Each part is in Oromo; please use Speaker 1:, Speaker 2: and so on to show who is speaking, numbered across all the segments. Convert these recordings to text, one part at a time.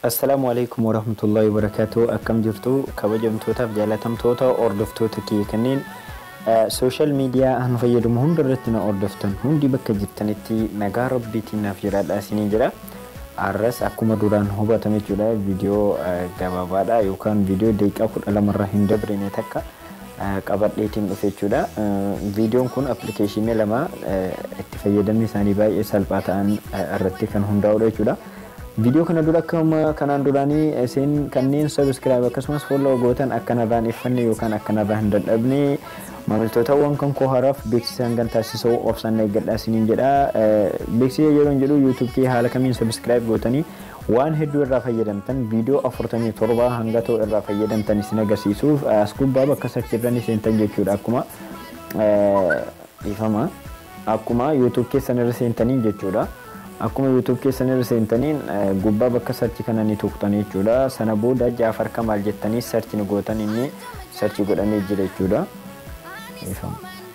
Speaker 1: Assalamualaikum warahmatullahi wabarakatuh. Akkam jirtu kabajamtootaaf jaalatamtoota hordoftoota kiyya kanneen social media an fayyadamu hundarratti na hordoftan hundi bakka jirtanitti nagaa rabbiitiin naaf jiraadhaa isiniin jira. Arras akkuma duraan hubatame jechuudha viidiyoo gabaabaadha yookaan viidiyoo daqiiqaa 12 irra hin dabrine takka qabadheetiin dhufe jechuudha. Viidiyoon kun appilikeeshinii lama itti fayyadamni isaanii baay'ee salphaa ta'an irratti kan hundaa'udha jechuudha. Video kana dura akkuma kanaan duraanii isin kanneen subscribe akkasumas follow gootan akkanarraan iffanne yookaan akkanarraan hin dadhabne maamiltoota waan kan koo haraaf beeksisaan kan taasisuu obsan eeggadhaa isiniin jedha. Beeksisa yeroo jedhu YouTube kee haala kamiin subscribe gootanii waan hedduu irraa fayyadamtan video 47 hanga ta'u irraa fayyadamtan isin agarsiisuuf as gubbaa bakka sarchirraan seentan jechuudha. Akkuma YouTube keessan irra seentanii jechuudha. Akkuma YouTube keessan irra seentaniin gubbaa bakka sarchi kana ni tuqxanii jechuudha. Sana booda Jaafar Kamaal jettanii sarchi ni gootan inni sarchi godhamee jira jechuudha.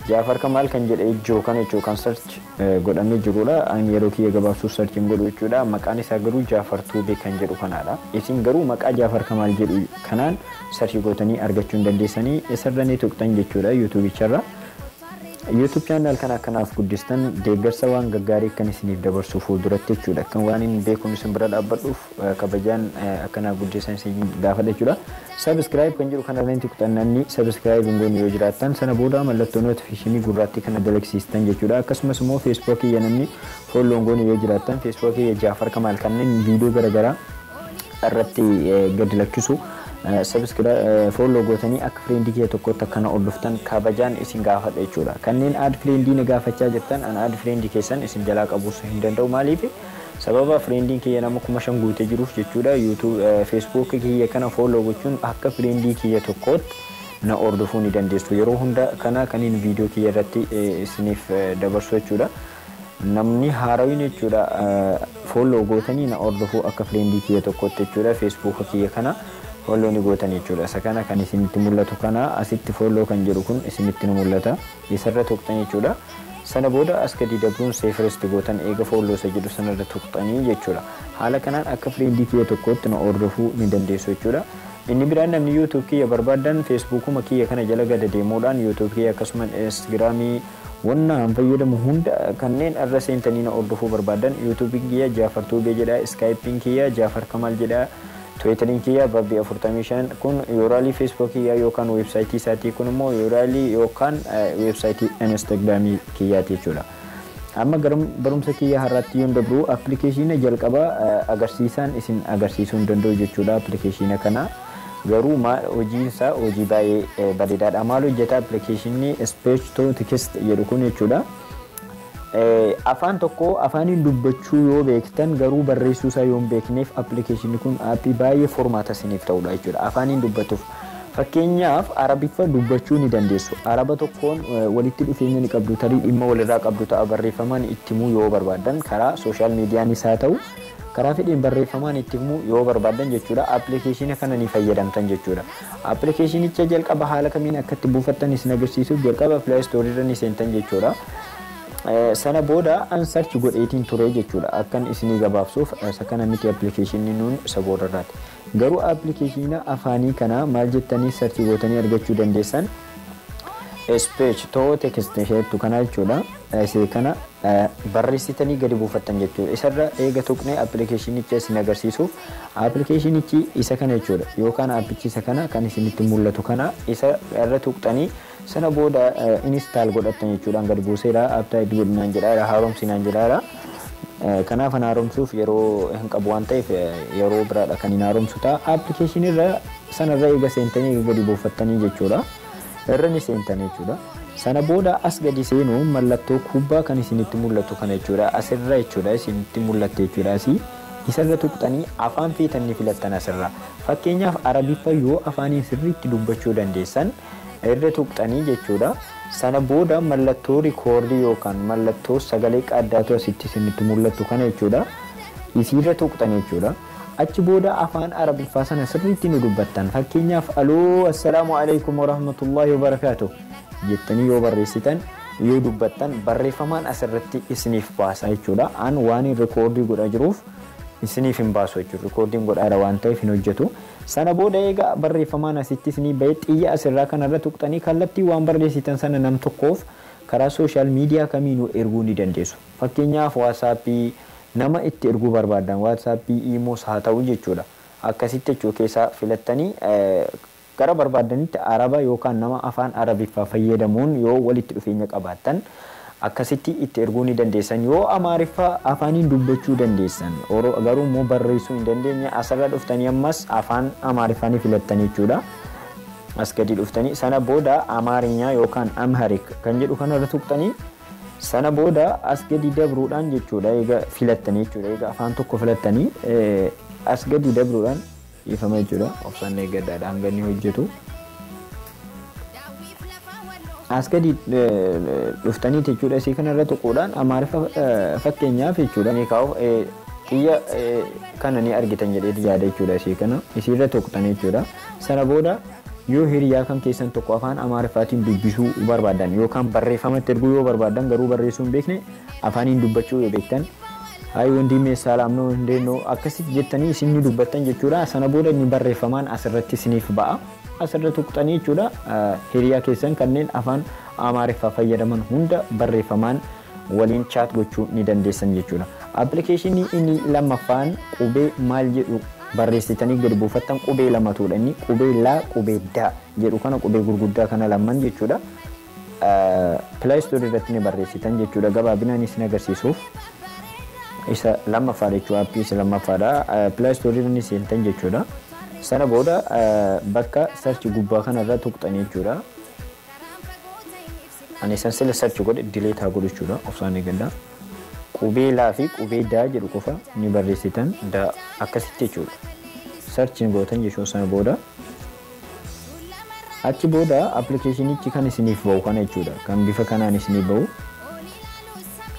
Speaker 1: Jaafar Kamaal kan jedhee jiru kan jechuudha kan sarchi godhamee jirudha. Ani yeroo kiyya gabaabsuuf sarchi godhu jechuudha. Maqaan isaa garuu Jaafar Tuubee kan jedhu kanaadha. Isin garuu maqaa Jaafar Kamaal jedhu kanaan sarchi gootanii argachuu hin dandeessanii isarra ni tuqxan jechuudha YouTube icharra. YouTube channel kana kanaaf guddistan deeggarsa waan gaggaarii kan isiniif dabarsuuf fuulduratti jechuudha. Kan waan hin beekne isin bira dhaabbadhuuf kabajaan akkana guddisan isin gaafadha jechuudha. Subscribe kan jedhu kana irratti tuqxannanii subscribe goon yoo jiraattan sana booda mallattoo notification gurraatti kana dalagsiistan jechuudha. Akkasumas immoo Facebook kiyya namni follow goon yoo jiraattan Facebook kiyya Jaafar Kamaal kanneen viidiyoo garaagaraa irratti gad lakkisu subscribe follow gootanii akka friendii kee tokkotti akkana hordoftan kabajaan isin gaafadha jechuudha. Kanneen add friendii na gaafachaa jirtan an add friendii keessan isin jalaa qabuus hin danda'u maaliif sababa friendiin kiyya nama 5,000 guutee jiruuf jechuudha. YouTube Facebook kiyya kana follow gochuun akka friendii kiyya tokkotti na hordofuu ni dandeessu. Yeroo hunda kana kaniin viidiyoo kiyya irratti isiniif dabarsu jechuudha. Namni haarawin jechuudha follow gootanii na hordofuu akka friendii kiyya tokkotti jechuudha. Facebook kiyya kana follow ni gootan jechuudha. Isa kana kan isinitti mul'atu kana asitti follow kan jedhu kun isinitti ni mul'ata. Isarra tuqxan jechuudha. Sana booda as gadi dabruun seefirist gootan eega follow isa jedhu sanarra tuqxanii jechuudha. Haala kanaan akka friendii kiyya tokkotti na hordofuu ni dandeessu jechuudha. Inni biraan namni YouTube kiyya barbaadan Facebookuma kiyya kana jala gada deemuudhaan YouTube kiyya akkasumas Instagramii waan fayyadamu hunda kanneen irra seentanii na hordofuu barbaadan YouTube kiyya Jaafar Tuubee jedha, Skype kiyya Jaafar Kamaal jedha. Twitter kiyya Babbii 45 kun yooraalii Facebook kiyya yookaan website isaatii kun immoo yooraalii yookaan website Instagram kiyyaati jechuudha. Amma barumsa kiyya har'aatti yoon dabru appilikeeshina jalqaba agarsiisan isin agarsiisuu hin danda'u jechuudha. Appilikeeshina kana garuu hojii isaa hojii baay'ee bareedaadha. Maal hojjeta appilikeeshinni speech to text jedhu kun jechuudha. Afaan tokko afaaniin dubbachuu yoo beektan garuu barreessuu isaa yoo hin beekneef appilikeeshinni kun aappii baay'ee formaata isiniif ta'udha jechuudha. Afaaniin dubbatuuf fakkeenyaaf arabiffa dubbachuu ni dandeessu. Araba tokkoon walitti dhufeenya ni qabdu tarii dhimma walirraa qabdu ta'a barreeffamaan itti himuu yoo barbaadan karaa sooshaal miidiyaan isaa ta'u karaa fedhiin barreeffamaan itti himuu yoo barbaadan jechuudha. Appilikeeshina kana ni fayyadamtan jechuudha. Appilikeeshinicha jalqaba haala kamiin akka itti buufattan isin agarsiisuuf jalqaba Play Store irra ni seentan jechuudha. Sana booda an search godheetiin ture jechuudha. Akkan isinii gabaabsuuf isa kana miti appilikeeshinni nuun isa boodarraati. Garuu appilikeeshina afaanii kana maal jettanii search gootanii argachuu dandeessan speech to text jettu kana jechuudha. Isee kana barreessitanii gadi buufattan jechuudha. Isarra eega tuqnee appilikeeshinicha isin agarsiisuuf appilikeeshinichi isa kana jechuudha. Yookaan appichi isa kana kan isinitti mul'atu kana isa irra tuqxanii sana booda install godhattan jechuudha. Gadi buuseera update godhinaan jedhaara haaromsinaan jedhaara. Kanaaf an haaromsuuf yeroo hin qabu waan ta'eef yeroo biraadha kan hin haaromsu ta'a. Appilikeeshinirra sanarra eega seentanii gadi buufattanii jechuudha. Irra ni seentan jechuudha. Sana booda as gadi seenuun mallattoo kubbaa kan isinitti mul'atu kana jechuudha. Asirra jechuudha isinitti mul'atte jechuudha. Isarra tuqxanii afaan feetan ni filattan asirra. Fakkeenyaaf arabiffa yoo afaaniin sirriitti dubbachuu dandeessan irra tuqxanii jechuudha. Sana booda mallattoo rikoordii yookaan mallattoo sagalee qaaddaatu asitti isinitti mul'atu kana jechuudha. Isirra tuqxanii jechuudha. Achi booda afaan arabiffaa sana sirriitti nu dubbattan. Fakkeenyaaf aloo assalaamu alaykum wa rahmatullahi wa barakatuh jettanii yoo barreessitan yoo dubbattan barreeffamaan asirratti isiniif baasa jechuudha. An waan rikoordii godhaa jiruuf isiniif hin baasu jechuudha. Rikoordiin godhaadha waan ta'eef hin hojjetu. Sana booda egaa barreeffamaan asitti isinii bahee xiyya asirraa kanarra tuqxanii kallattii waan barreessitan sana nam tokkoof karaa sooshaal miidiyaa kamiinuu erguu ni dandeessu. Fakkeenyaaf waatsaappii nama itti erguu barbaadan waatsaappii iimoos haa ta'u jechuudha. Akkasitti jechuu keessaa filattanii gara barbaadanitti araba yookaan nama afaan arabiffaa fayyadamuun yoo walitti dhufeenya qabaattan akkasitti itti erguu ni dandeessan. Yoo amaariffaa afaaniin dubbachuu dandeessan garuu immoo barreessuu hin dandeenye asirra dhuftanii ammas afaan amaariffaa filattanii jechuudha. As gadi dhuftanii sana booda amaarinyaa yookaan amharik kan jedhu kanarra tuqxanii sana booda as gadi dabruudhaan jechuudha. Egaa filattanii jechuudha. Egaa afaan tokko filattanii as gadi dabruudhaan ifama jechuudha. Obsaan eeggadhaadhaan ganni hojjetu. As gadi dhuftanii jechuudha. Isii kanarra tuquudhaan amaariffa fakkeenyaaf jechuudha. Ni kaa'u xiyya kana ni argitan jedhee yaada jechuudha. Isii kana isiirra tuqxanii jechuudha. Sana booda yoo hiriyaa kan keessan tokko afaan amaariffaatiin dubbisuu barbaadan yookaan barreeffamatti erguu yoo barbaadan garuu barreessuu hin beekne afaaniin dubbachuu yoo beektan hayi wondiimee salaamnoo hundeennoo akkasitti jettanii isin ni dubbattan jechuudha. Sana booda inni barreeffamaan asirratti isiniif ba'a. Asirra tuqxanii jechuudha. Hiriyaa keessan kanneen afaan amaariffaa fayyadaman hunda barreeffamaan waliin chaat gochuu ni dandeessan jechuudha. Appilikeeshinii inni lammaffaan qubee maal jedhu barreessitanii gadi buufattan qubee lamatuudha. Inni qubee laa qubee daa jedhu kana qubee gurguddaa kana lamaan jechuudha. Play Store irratti ni barreessitan jechuudha. Gabaabinaan isin agarsiisuuf isa lammaffaa jechuudha. Appii isa lammaffadha. Play Store irra ni seentan jechuudha. Sana booda bakka search gubbaa kanarra tuqxanii jechuudha. Ani san sila search godhe delete haa godhu jechuudha. Obsaan eeggadhaa. Qubee laa fi qubee daa jedhu qofa ni barreessitan daa akkasitti jechuudha. Search gootan jechuun sana booda achi booda appilikeeshinichi kan isiniif bahu kana jechuudha. Kan bifa kanaan isiniif bahu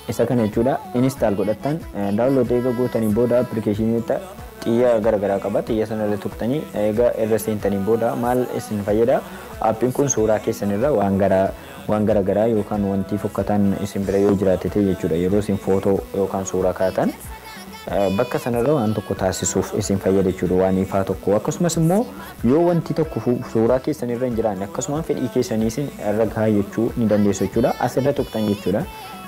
Speaker 1: isa kana jechuudha. Install godhattan download eega gootanii booda appilikeeshiniita xiyya garagaraa qaba. Xiyya sanarra tuqxanii eega irra seentanii booda maal isin fayyada? Appiin kun suuraa keessanirra waan garagaraa yookaan wanti fokkataan isin bira yoo jiraate jechuudha. Yeroo isin footoo yookaan suuraa kaatan bakka sanarra waan tokko taasisuuf isin fayyada jechuudha. Waan ifaa tokko akkasumas immoo yoo wanti tokko suuraa keessanirra hin jiraanne akkasumaan fedhii keessanii isin irra kaayyachuu ni dandeessu jechuudha. Asirra tuqxan jechuudha.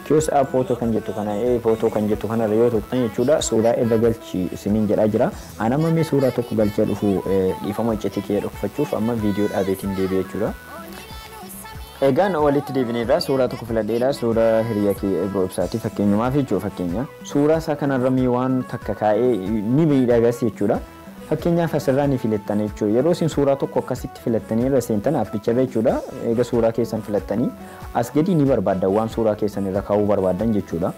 Speaker 1: Kios footoo kan jettu kana footoo kan jettu kanarra yoo tuqxan jechuudha. Suuraa irra galchi isiniin jedhaa jira. Anamamee suuraa tokko galchee dhufu dhiifama iccitii kee dhokfachuuf amma viidiyoo dhaabeetiin deebi'e jechuudha. Egaan walitti deebineerra suuraa tokko filadheedha. Suuraa hiriyaa kee eeguu ibsaati fakkeenyumaaf jechuudha. Fakkeenya suuraa isaa kanarra waan takka kaa'ee ni miidhagas jechuudha. Fakkeenyaaf asirraa ni filattan jechuudha. Yeroo isin suuraa tokko akkasitti filattanii irra seentan appicharra jechuudha. Egaa suuraa keessan filattanii as gadi ni barbaaddan waan suuraa keessan irra kaa'uu barbaadan jechuudha.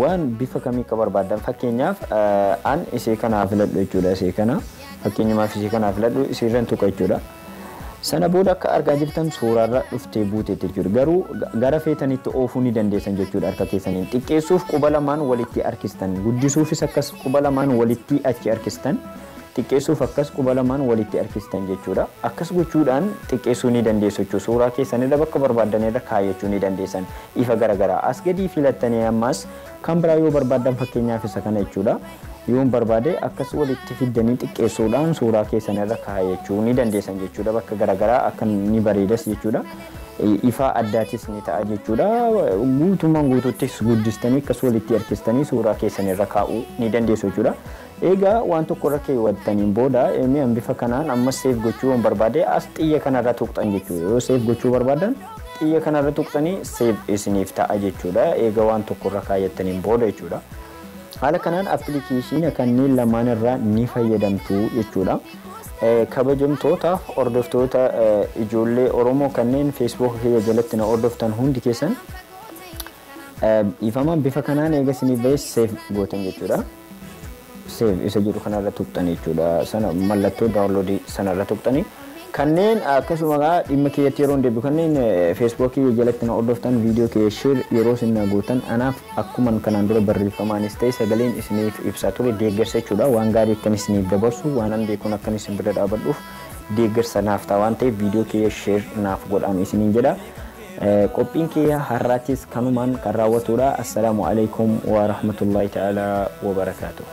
Speaker 1: Waan bifa kamii akka barbaadan fakkeenyaaf an isee kanaa filadhu jechuudha. Isee kana fakkeenyumaaf isee kanaa filadhu isiirran tuqa jechuudha. Sana booda akka argaa jirtan suuraarra dhuftee buuteetti jechuudha. Garuu gara feetanitti oofuu ni dandeessan jechuudha. Harka keessaniin xiqqeessuuf quba lamaan walitti harkistan, guddisuufis akkas quba lamaan walitti achi harkistan, xiqqeessuuf akkas quba lamaan walitti harkistan jechuudha. Akkas gochuudhaan xiqqeessuu ni dandeessu jechuudha. Suuraa keessanirra bakka barbaadanirra kaayyachuu ni dandeessan. Ifa garagaraa as gadi filattanii ammas kan biraa yoo barbaadan fakkeenyaaf isa kana jechuudha. Yoon barbaade akkas walitti fiddanii xiqqeessuudhaan suuraa keessanirra kaayyachuu ni dandeessan jechuudha. Bakka garagaraa akka ni bareedas jechuudha. Ifa addaatis ni ta'a jechuudha. Guutummaan guutuuttis guddistanii akkas walitti harkistanii suuraa keessanirra kaa'uu ni dandeessu jechuudha. Egaa waan tokko irra keewwattaniin booda mi'aan bifa kanaan ammas seef gochuu yoon barbaade as xiyya kanarra tuqxan jechuudha. Yoo seef gochuu barbaadan xiyya kanarra tuqxanii seef isiniif ta'a jechuudha. Egaa waan tokko irra kaayyattaniin booda jechuudha. Haala kanaan appilikeeshina kanneen lamaan irraa ni fayyadamtu jechuudha. Kabajamtoota hordoftoota ijoollee Oromoo kanneen Facebook kiyya jalatti na hordoftan hundi keessan ifama bifa kanaan eega isinii bahee seef gootan jechuudha. Seef isa jedhu kanarra tuqxan jechuudha. Sana mallattoo daawunloodii sanarra tuqxanii kanneen akkasuma dhimma kiyyatti yeroo deebi'u kanneen Facebook jalatti na hordoftan viidiyoo kee share yeroo isin gootan anaaf akkuman kanaan dura barreeffamaanis ta'e sagaleen isiniif ibsaa ture deeggarsa jechuudha. Waan gaarii akkan isiniif dabarsu waan an beekuun akkan isin bira dhaabadhuuf deeggarsa naaf ta'a waan ta'eef viidiyoo kee share naaf godhaan isiniin jedha. Qophiin kee har'aatis kanumaan kan raawwatudha. Assalaamu alaikum wa rahmatullahi ta'ala wa barakaatuh.